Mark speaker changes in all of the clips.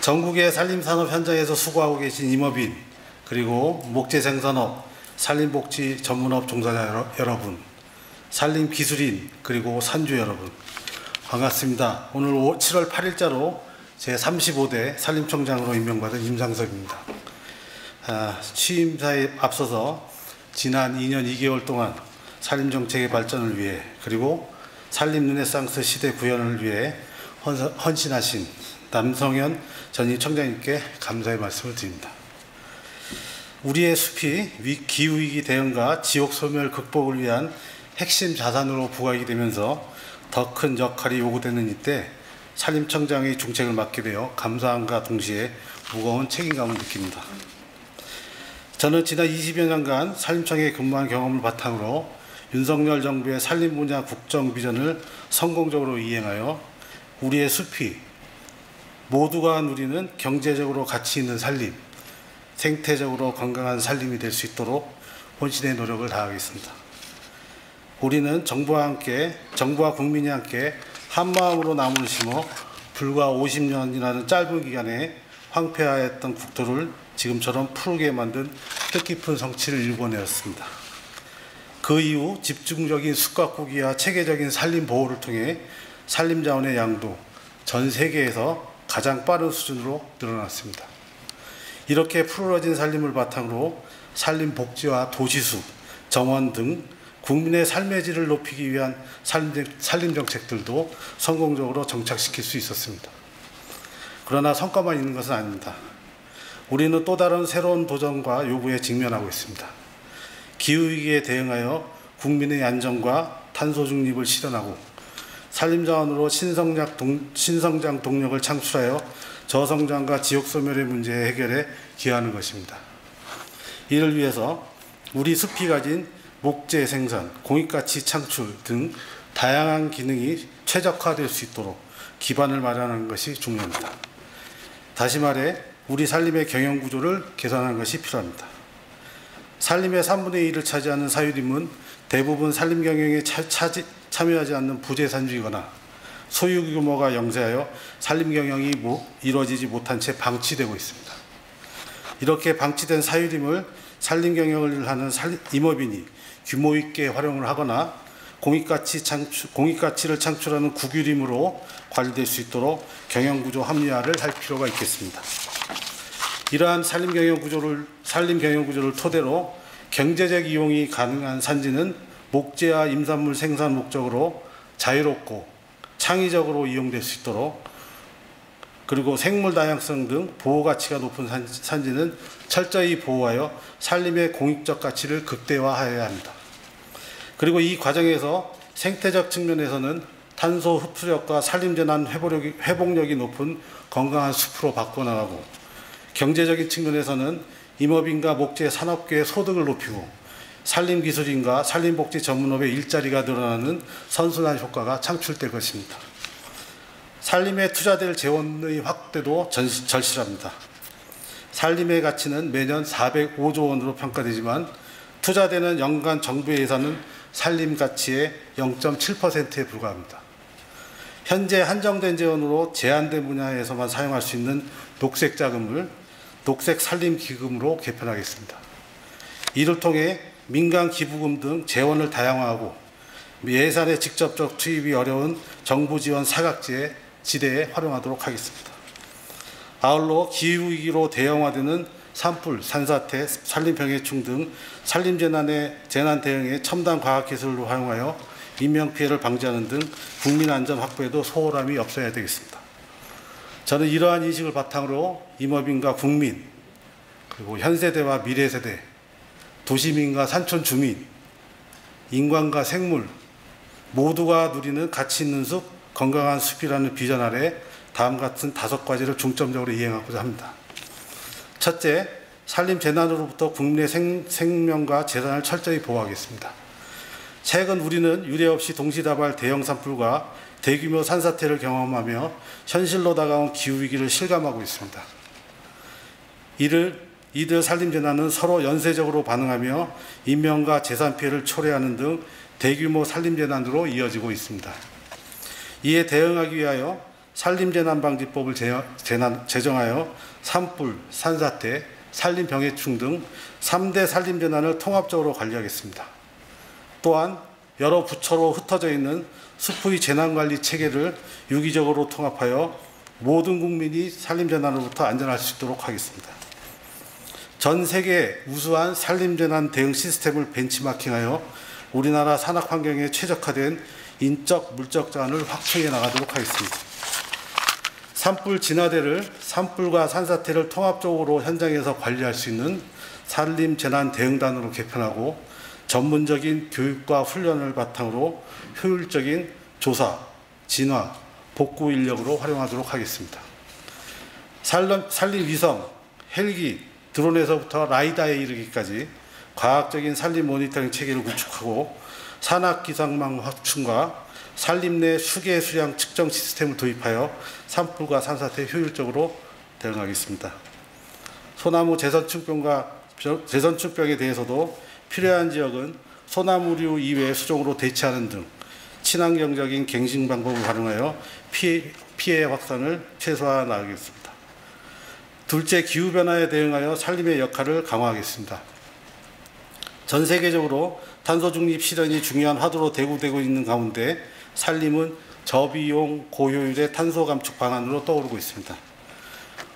Speaker 1: 전국의 산림산업 현장에서 수고하고 계신 임업인, 그리고 목재생산업, 산림복지 전문업 종사자 여러분, 산림기술인, 그리고 산주 여러분, 반갑습니다. 오늘 7월 8일자로 제35대 산림청장으로 임명받은 임상섭입니다. 취임사에 앞서서 지난 2년 2개월 동안 산림정책의 발전을 위해, 그리고 산림 르네상스 시대 구현을 위해 헌신하신 남성현 전임 청장님께 감사의 말씀을 드립니다. 우리의 숲이 기후위기 대응과 지역소멸 극복을 위한 핵심 자산으로 부각이 되면서 더 큰 역할이 요구되는 이때 산림청장의 중책을 맡게 되어 감사함과 동시에 무거운 책임감을 느낍니다. 저는 지난 20여 년간 산림청에 근무한 경험을 바탕으로 윤석열 정부의 산림 분야 국정 비전을 성공적으로 이행하여 우리의 숲이 모두가 누리는 경제적으로 가치 있는 산림, 생태적으로 건강한 산림이 될 수 있도록 혼신의 노력을 다하겠습니다. 우리는 정부와 국민이 함께 한마음으로 나무를 심어 불과 50년이라는 짧은 기간에 황폐화했던 국토를 지금처럼 푸르게 만든 뜻깊은 성취를 이루어내었습니다. 그 이후 집중적인 숲가꾸기와 체계적인 산림 보호를 통해 산림 자원의 양도 전 세계에서 가장 빠른 수준으로 늘어났습니다. 이렇게 푸르러진 산림을 바탕으로 산림 복지와 도시숲, 정원 등 국민의 삶의 질을 높이기 위한 산림 정책들도 성공적으로 정착시킬 수 있었습니다. 그러나 성과만 있는 것은 아닙니다. 우리는 또 다른 새로운 도전과 요구에 직면하고 있습니다. 기후위기에 대응하여 국민의 안정과 탄소 중립을 실현하고 산림자원으로 신성장 동력을 창출하여 저성장과 지역소멸의 문제 해결에 기여하는 것입니다. 이를 위해서 우리 숲이 가진 목재 생산, 공익가치 창출 등 다양한 기능이 최적화될 수 있도록 기반을 마련하는 것이 중요합니다. 다시 말해 우리 산림의 경영구조를 개선하는 것이 필요합니다. 산림의 3분의 1을 차지하는 사유림은 대부분 산림 경영에 참여하지 않는 부재산주이거나 소유 규모가 영세하여 산림 경영이 이루어지지 못한 채 방치되고 있습니다. 이렇게 방치된 사유림을 산림 경영을 하는 임업인이 규모 있게 활용을 하거나 공익가치를 창출하는 국유림으로 관리될 수 있도록 경영구조 합리화를 할 필요가 있겠습니다. 이러한 산림 경영구조를 토대로 경제적 이용이 가능한 산지는 목재와 임산물 생산 목적으로 자유롭고 창의적으로 이용될 수 있도록, 그리고 생물 다양성 등 보호가치가 높은 산지는 철저히 보호하여 산림의 공익적 가치를 극대화해야 합니다. 그리고 이 과정에서 생태적 측면에서는 탄소 흡수력과 산림재난 회복력이 높은 건강한 숲으로 바꿔나가고, 경제적인 측면에서는 임업인과 목재 산업계의 소득을 높이고 산림기술인과 산림복지 전문업의 일자리가 늘어나는 선순환 효과가 창출될 것입니다. 산림에 투자될 재원의 확대도 절실합니다. 산림의 가치는 매년 405조 원으로 평가되지만 투자되는 연간 정부의 예산은 산림 가치의 0.7%에 불과합니다. 현재 한정된 재원으로 제한된 분야에서만 사용할 수 있는 녹색 자금을 녹색 산림 기금으로 개편하겠습니다. 이를 통해 민간 기부금 등 재원을 다양화하고 예산의 직접적 투입이 어려운 정부 지원 사각지대에 활용하도록 하겠습니다. 아울러 기후위기로 대형화되는 산불, 산사태, 산림병해충 등 산림재난 대응에 첨단 과학기술을 활용하여 인명피해를 방지하는 등 국민안전 확보에도 소홀함이 없어야 되겠습니다. 저는 이러한 인식을 바탕으로 임업인과 국민, 그리고 현세대와 미래세대, 도시민과 산촌주민, 인간과 생물 모두가 누리는 가치 있는 숲, 건강한 숲이라는 비전 아래 다음 같은 5가지를 중점적으로 이행하고자 합니다. 첫째, 산림 재난으로부터 국민의 생명과 재산을 철저히 보호하겠습니다. 최근 우리는 유례 없이 동시다발 대형 산불과 대규모 산사태를 경험하며 현실로 다가온 기후위기를 실감하고 있습니다. 이들 산림재난은 서로 연쇄적으로 반응하며 인명과 재산 피해를 초래하는 등 대규모 산림재난으로 이어지고 있습니다. 이에 대응하기 위하여 산림재난방지법을 제정하여 산불, 산사태, 산림병해충 등 3대 산림재난을 통합적으로 관리하겠습니다. 또한 여러 부처로 흩어져 있는 숲의 재난관리 체계를 유기적으로 통합하여 모든 국민이 산림재난으로부터 안전할 수 있도록 하겠습니다. 전 세계 우수한 산림재난 대응 시스템을 벤치마킹하여 우리나라 산악환경에 최적화된 인적, 물적 자원을 확충해 나가도록 하겠습니다. 산불 진화대를 산불과 산사태를 통합적으로 현장에서 관리할 수 있는 산림재난대응단으로 개편하고 전문적인 교육과 훈련을 바탕으로 효율적인 조사, 진화, 복구 인력으로 활용하도록 하겠습니다. 산림위성, 헬기, 드론에서부터 라이다에 이르기까지 과학적인 산림 모니터링 체계를 구축하고 산악기상망 확충과 산림 내 수계 수량 측정 시스템을 도입하여 산불과 산사태에 효율적으로 대응하겠습니다. 소나무 재선충병에 대해서도 필요한 지역은 소나무류 이외의 수종으로 대체하는 등 친환경적인 갱신 방법을 활용하여 피해 확산을 최소화 나가겠습니다. 둘째, 기후변화에 대응하여 산림의 역할을 강화하겠습니다. 전 세계적으로 탄소 중립 실현이 중요한 화두로 대두되고 있는 가운데 산림은 저비용 고효율의 탄소 감축 방안으로 떠오르고 있습니다.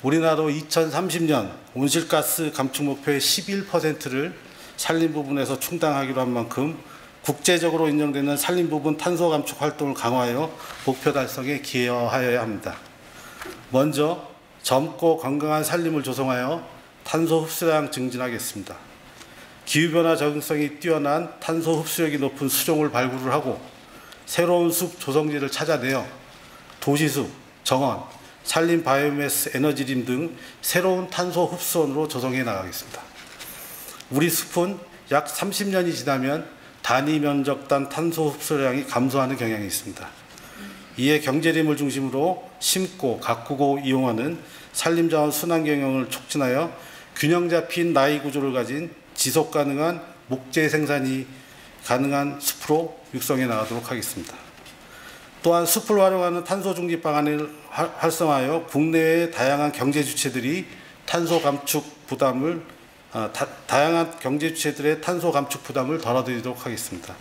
Speaker 1: 우리나라도 2030년 온실가스 감축 목표의 11%를 산림 부분에서 충당하기로 한 만큼 국제적으로 인정되는 산림 부분 탄소 감축 활동을 강화하여 목표 달성에 기여하여야 합니다. 먼저 젊고 건강한 산림을 조성하여 탄소 흡수량 증진하겠습니다. 기후변화 적응성이 뛰어난 탄소 흡수력이 높은 수종을 발굴을 하고 새로운 숲 조성지를 찾아내어 도시숲, 정원, 산림 바이오매스 에너지림 등 새로운 탄소 흡수원으로 조성해 나가겠습니다. 우리 숲은 약 30년이 지나면 단위 면적당 탄소 흡수량이 감소하는 경향이 있습니다. 이에 경제림을 중심으로 심고 가꾸고 이용하는 산림자원 순환 경영을 촉진하여 균형 잡힌 나이 구조를 가진 지속 가능한 목재 생산이 가능한 숲으로 육성해 나가도록 하겠습니다. 또한 숲을 활용하는 탄소 중립 방안을 활성화하여 국내의 다양한 경제 주체들의 탄소 감축 부담을 덜어드리도록 하겠습니다.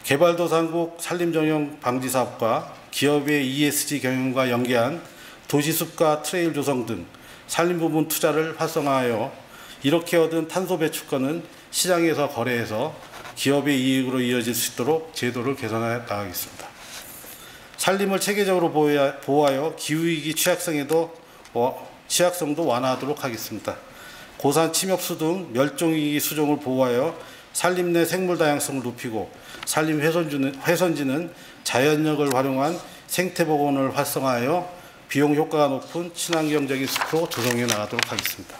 Speaker 1: 개발도상국 산림정형 방지 사업과 기업의 ESG 경영과 연계한 도시숲과 트레일 조성 등 산림 부분 투자를 활성화하여 이렇게 얻은 탄소 배출권은 시장에서 거래해서 기업의 이익으로 이어질 수 있도록 제도를 개선해 나가겠습니다. 산림을 체계적으로 보호하여 기후위기 취약성도 완화하도록 하겠습니다. 고산 침엽수 등 멸종위기 수종을 보호하여 산림 내 생물 다양성을 높이고 산림 훼손지는 자연력을 활용한 생태복원을 활성화하여 비용 효과가 높은 친환경적인 숲으로 조성해 나가도록 하겠습니다.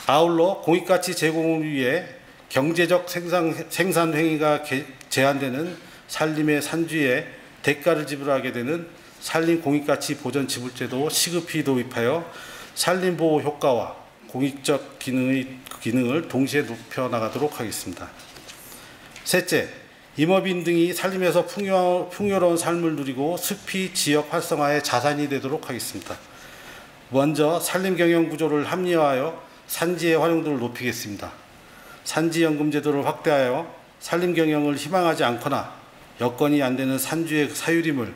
Speaker 1: 아울러 공익가치 제공을 위해 경제적 생산 행위가 제한되는 산림의 산지에 대가를 지불하게 되는 산림 공익가치 보전 지불제도 시급히 도입하여 산림 보호 효과와 공익적 기능을 동시에 높여 나가도록 하겠습니다. 셋째, 임업인 등이 산림에서 풍요로운 삶을 누리고 숲이 지역 활성화의 자산이 되도록 하겠습니다. 먼저 산림 경영 구조를 합리화하여 산지의 활용도를 높이겠습니다. 산지연금 제도를 확대하여 산림 경영을 희망하지 않거나 여건이 안 되는 산주의 사유림을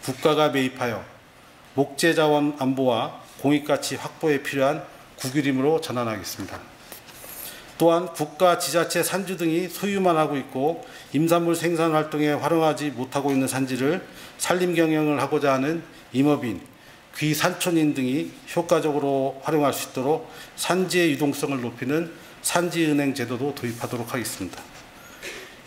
Speaker 1: 국가가 매입하여 목재 자원 안보와 공익가치 확보에 필요한 국유림으로 전환하겠습니다. 또한 국가, 지자체, 산주 등이 소유만 하고 있고 임산물 생산 활동에 활용하지 못하고 있는 산지를 산림 경영을 하고자 하는 임업인, 귀산촌인 등이 효과적으로 활용할 수 있도록 산지의 유동성을 높이는 산지은행 제도도 도입하도록 하겠습니다.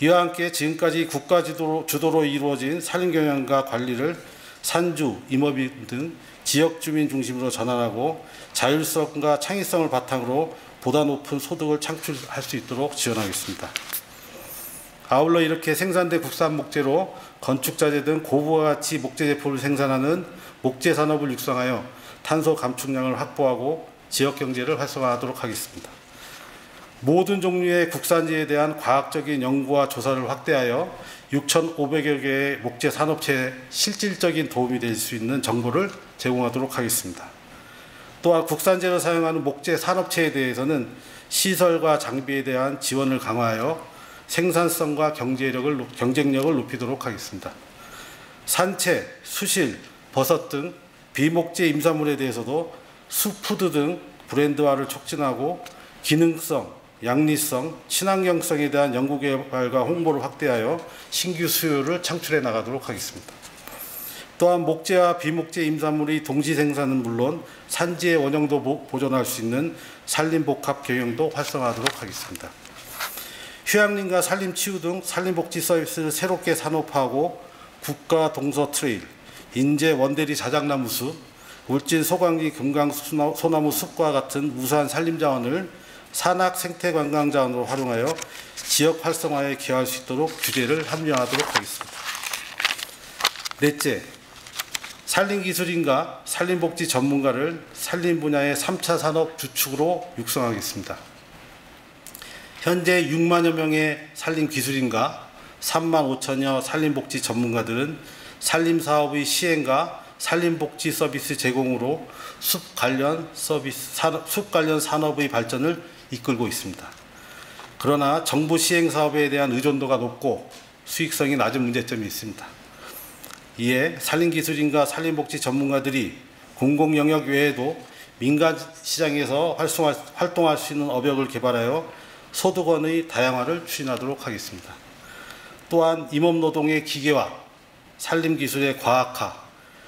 Speaker 1: 이와 함께 지금까지 국가 주도로 이루어진 산림 경영과 관리를 산주, 임업인 등 지역 주민 중심으로 전환하고 자율성과 창의성을 바탕으로 보다 높은 소득을 창출할 수 있도록 지원하겠습니다. 아울러 이렇게 생산된 국산 목재로 건축자재 등 고부가가치 목재 제품을 생산하는 목재 산업을 육성하여 탄소 감축량을 확보하고 지역 경제를 활성화하도록 하겠습니다. 모든 종류의 국산지에 대한 과학적인 연구와 조사를 확대하여 6,500여 개의 목재 산업체에 실질적인 도움이 될 수 있는 정보를 제공하도록 하겠습니다. 또한 국산재를 사용하는 목재 산업체에 대해서는 시설과 장비에 대한 지원을 강화하여 생산성과 경쟁력을 높이도록 하겠습니다. 산채, 수실, 버섯 등 비목재 임산물에 대해서도 수푸드 등 브랜드화를 촉진하고 기능성, 양리성, 친환경성에 대한 연구개발과 홍보를 확대하여 신규 수요를 창출해 나가도록 하겠습니다. 또한 목재와 비목재 임산물의 동시 생산은 물론 산지의 원형도 보존할 수 있는 산림복합 경영도 활성화하도록 하겠습니다. 휴양림과 산림치유 등 산림복지 서비스를 새롭게 산업화하고 국가 동서 트레일, 인제 원대리 자작나무 숲, 울진 소강리 금강 소나무 숲과 같은 우수한 산림자원을 산악 생태관광자원으로 활용하여 지역 활성화에 기여할 수 있도록 규제를 합리화하도록 하겠습니다. 넷째, 산림기술인과 산림복지 전문가를 산림 분야의 3차 산업 주축으로 육성하겠습니다. 현재 6만여 명의 산림기술인과 3만 5천여 산림복지 전문가들은 산림사업의 시행과 산림복지 서비스 제공으로 숲 관련 산업의 발전을 이끌고 있습니다. 그러나 정부 시행 사업에 대한 의존도가 높고 수익성이 낮은 문제점이 있습니다. 이에 산림기술인과 산림복지 전문가들이 공공영역 외에도 민간 시장에서 활동할 수 있는 업역을 개발하여 소득원의 다양화를 추진하도록 하겠습니다. 또한 임업노동의 기계화, 산림기술의 과학화,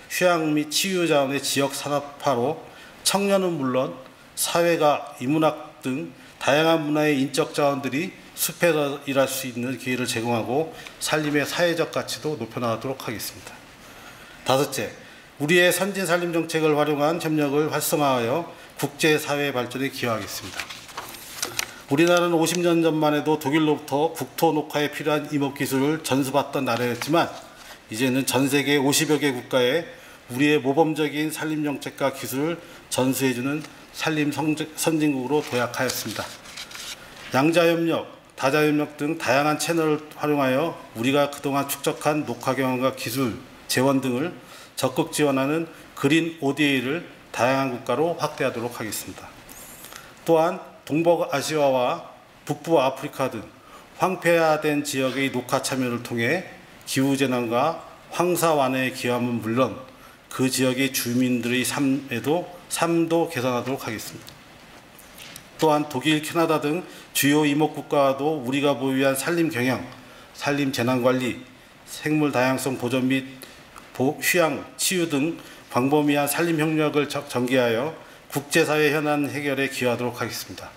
Speaker 1: 휴양 및 치유자원의 지역 산업화로 청년은 물론 사회가 인문학 등 다양한 문화의 인적 자원들이 숲에서 일할 수 있는 기회를 제공하고 산림의 사회적 가치도 높여나가도록 하겠습니다. 다섯째, 우리의 선진 산림 정책을 활용한 협력을 활성화하여 국제사회 발전에 기여하겠습니다. 우리나라는 50년 전만 해도 독일로부터 국토 녹화에 필요한 임업기술을 전수받던 나라였지만 이제는 전 세계 50여 개 국가에 우리의 모범적인 산림 정책과 기술을 전수해주는 산림 선진국으로 도약하였습니다. 양자협력, 다자협력 등 다양한 채널을 활용하여 우리가 그동안 축적한 녹화 경험과 기술, 재원 등을 적극 지원하는 그린 ODA를 다양한 국가로 확대하도록 하겠습니다. 또한 동북아시아와 북부 아프리카 등 황폐화된 지역의 녹화 참여를 통해 기후재난과 황사 완화에 기여함은 물론 그 지역의 주민들의 삶도 개선하도록 하겠습니다. 또한 독일, 캐나다 등 주요 이목국가와도 우리가 보유한 산림 경영, 산림 재난관리, 생물 다양성 보존 및 휴양, 치유 등 광범위한 산림 협력을 전개하여 국제사회 현안 해결에 기여하도록 하겠습니다.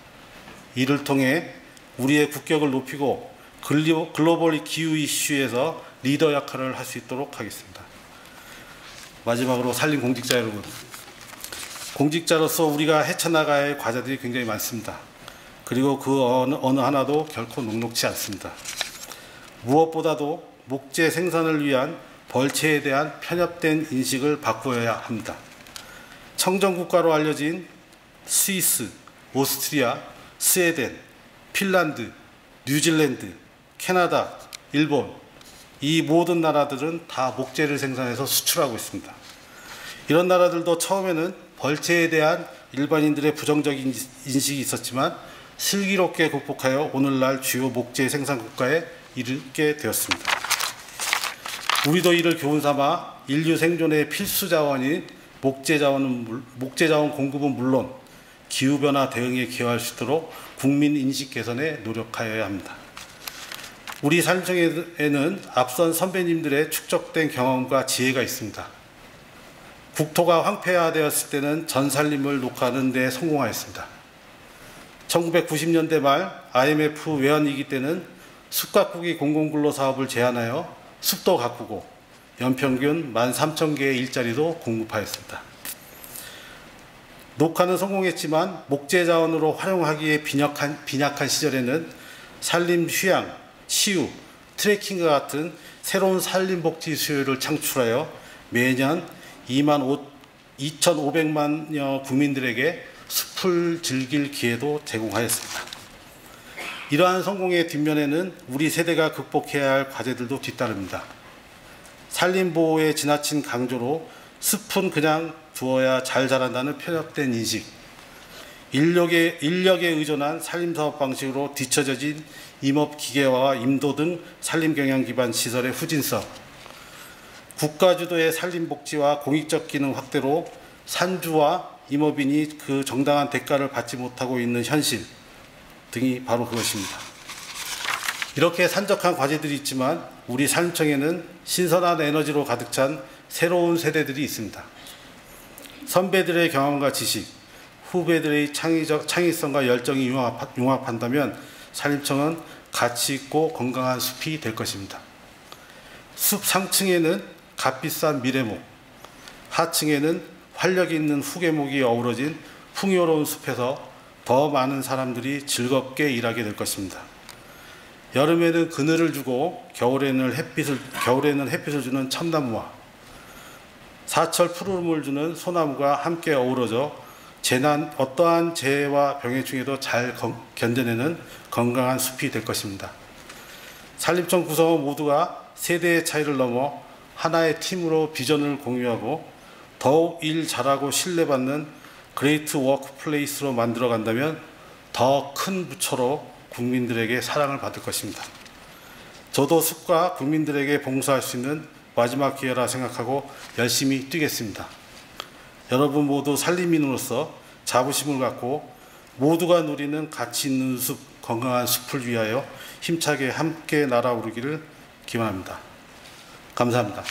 Speaker 1: 이를 통해 우리의 국격을 높이고 글로벌 기후 이슈에서 리더 역할을 할 수 있도록 하겠습니다. 마지막으로 산림 공직자 여러분, 공직자로서 우리가 헤쳐나가야 할 과제들이 굉장히 많습니다. 그리고 그 어느 하나도 결코 녹록지 않습니다. 무엇보다도 목재 생산을 위한 벌채에 대한 편협된 인식을 바꾸어야 합니다. 청정국가로 알려진 스위스, 오스트리아, 스웨덴, 핀란드, 뉴질랜드, 캐나다, 일본, 이 모든 나라들은 다 목재를 생산해서 수출하고 있습니다. 이런 나라들도 처음에는 벌채에 대한 일반인들의 부정적인 인식이 있었지만 슬기롭게 극복하여 오늘날 주요 목재 생산 국가에 이르게 되었습니다. 우리도 이를 교훈삼아 인류 생존의 필수 자원인 목재 자원 공급은 물론 기후변화 대응에 기여할 수 있도록 국민 인식 개선에 노력하여야 합니다. 우리 산림청에는 앞선 선배님들의 축적된 경험과 지혜가 있습니다. 국토가 황폐화되었을 때는 전산림을 녹화하는 데 성공하였습니다. 1990년대 말 IMF 외환위기 때는 숲가꾸기 공공근로사업을 제안하여 숲도 가꾸고 연평균 13,000개의 일자리도 공급하였습니다. 녹화는 성공했지만 목재 자원으로 활용하기에 빈약한 시절에는 산림 휴양, 치유, 트레킹과 같은 새로운 산림복지 수요를 창출하여 매년 2,500만여 국민들에게 숲을 즐길 기회도 제공하였습니다. 이러한 성공의 뒷면에는 우리 세대가 극복해야 할 과제들도 뒤따릅니다. 산림보호의 지나친 강조로 숲은 그냥 두어야 잘 자란다는 편협된 인식, 인력에 의존한 산림사업 방식으로 뒤처져진 임업기계화와 임도 등 산림경영 기반 시설의 후진성, 국가주도의 산림복지와 공익적 기능 확대로 산주와 임업인이 그 정당한 대가를 받지 못하고 있는 현실 등이 바로 그것입니다. 이렇게 산적한 과제들이 있지만 우리 산림청에는 신선한 에너지로 가득 찬 새로운 세대들이 있습니다. 선배들의 경험과 지식, 후배들의 창의성과 열정이 융합한다면 산림청은 가치 있고 건강한 숲이 될 것입니다. 숲 상층에는 값비싼 미래목, 하층에는 활력 있는 후계목이 어우러진 풍요로운 숲에서 더 많은 사람들이 즐겁게 일하게 될 것입니다. 여름에는 그늘을 주고 겨울에는 햇빛을 주는 참나무와 사철 푸름을 주는 소나무가 함께 어우러져 어떠한 재해와 병해 중에도 잘 견뎌내는 건강한 숲이 될 것입니다. 산림청 구성원 모두가 세대의 차이를 넘어 하나의 팀으로 비전을 공유하고 더욱 일 잘하고 신뢰받는 그레이트 워크플레이스로 만들어간다면 더 큰 부처로 국민들에게 사랑을 받을 것입니다. 저도 숲과 국민들에게 봉사할 수 있는 마지막 기회라 생각하고 열심히 뛰겠습니다. 여러분 모두 산림인으로서 자부심을 갖고 모두가 누리는 가치 있는 숲, 건강한 숲을 위하여 힘차게 함께 날아오르기를 기원합니다. 감사합니다.